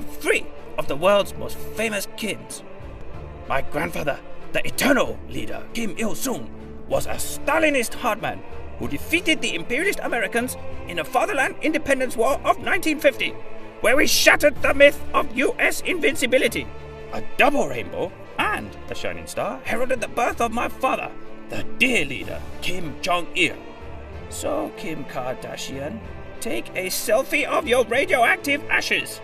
three of the world's most famous Kims. My grandfather, the eternal leader Kim Il-sung, was a Stalinist hardman who defeated the imperialist Americans in the Fatherland Independence War of 1950, where we shattered the myth of US invincibility. A double rainbow and a shining star heralded the birth of my father, the dear leader Kim Jong-il. So, Kim Kardashian, take a selfie of your radioactive ashes.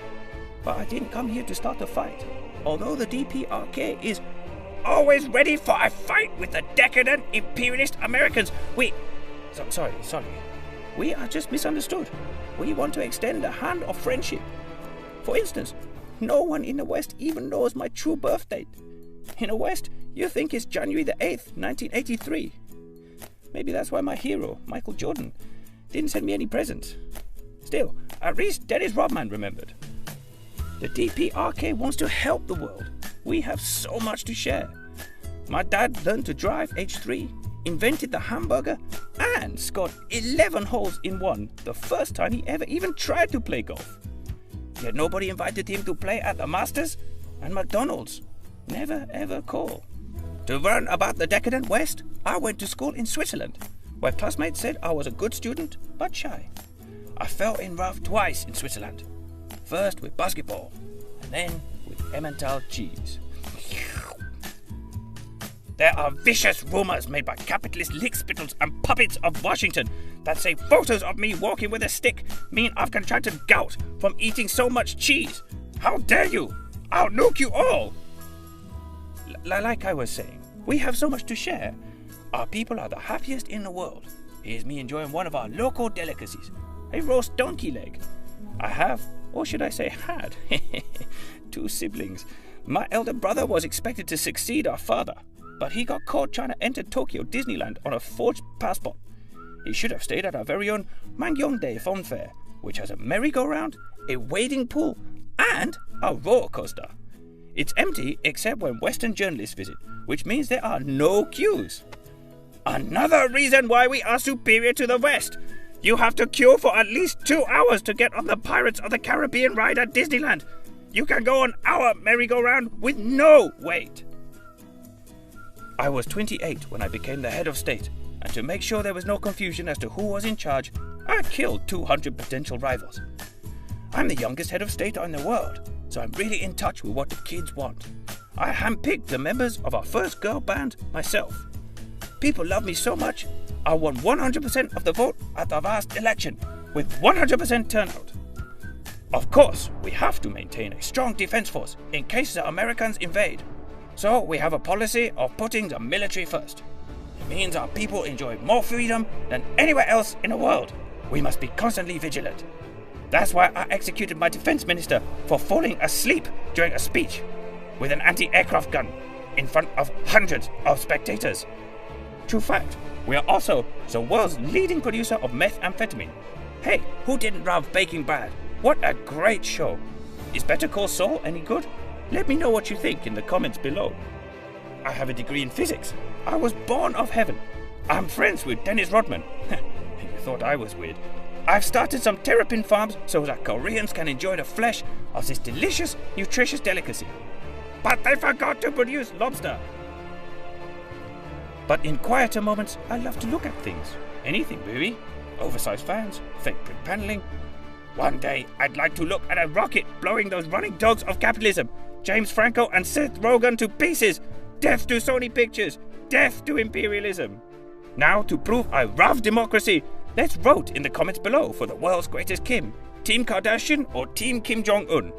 But I didn't come here to start a fight, although the DPRK is always ready for a fight with the decadent imperialist Americans. Sorry. We are just misunderstood. We want to extend a hand of friendship. For instance, no one in the West even knows my true birth date. In the West, you think it's January the 8th, 1983. Maybe that's why my hero, Michael Jordan, didn't send me any presents. Still, at least Dennis Rodman remembered. The DPRK wants to help the world. We have so much to share. My dad learned to drive age 3, invented the hamburger, and scored 11 holes in one the first time he ever even tried to play golf. Yet nobody invited him to play at the Masters, and McDonald's never ever call. To learn about the decadent West, I went to school in Switzerland, where classmates said I was a good student but shy. I fell in love twice in Switzerland. First with basketball, and then with Emmental cheese. There are vicious rumors made by capitalist lickspittles and puppets of Washington that say photos of me walking with a stick mean I've contracted gout from eating so much cheese. How dare you! I'll nuke you all! Like I was saying, we have so much to share. Our people are the happiest in the world. Here's me enjoying one of our local delicacies, a roast donkey leg. I have, or should I say had, 2 siblings. My elder brother was expected to succeed our father, but he got caught trying to enter Tokyo Disneyland on a forged passport. He should have stayed at our very own Mangyongdae Fun Fair, which has a merry-go-round, a wading pool, and a roller coaster. It's empty except when Western journalists visit, which means there are no queues. Another reason why we are superior to the West. You have to queue for at least 2 hours to get on the Pirates of the Caribbean ride at Disneyland. You can go on our merry-go-round with no wait. I was 28 when I became the head of state, and to make sure there was no confusion as to who was in charge, I killed 200 potential rivals. I'm the youngest head of state in the world, so I'm really in touch with what the kids want. I handpicked the members of our first girl band myself. People love me so much, I won 100% of the vote at the last election, with 100% turnout. Of course, we have to maintain a strong defense force in case the Americans invade. So we have a policy of putting the military first. It means our people enjoy more freedom than anywhere else in the world. We must be constantly vigilant. That's why I executed my defense minister for falling asleep during a speech with an anti-aircraft gun in front of hundreds of spectators. True fact, we are also the world's leading producer of methamphetamine. Hey, who didn't love Breaking Bad? What a great show. Is Better Call Saul any good? Let me know what you think in the comments below. I have a degree in physics. I was born of heaven. I'm friends with Dennis Rodman. You thought I was weird. I've started some terrapin farms so that Koreans can enjoy the flesh of this delicious, nutritious delicacy. But they forgot to produce lobster. But in quieter moments, I love to look at things. Anything, really. Oversized fans, fake print paneling. One day, I'd like to look at a rocket blowing those running dogs of capitalism, James Franco and Seth Rogen, to pieces. Death to Sony Pictures. Death to imperialism. Now, to prove I love democracy, let's vote in the comments below for the world's greatest Kim. Team Kardashian or Team Kim Jong-un?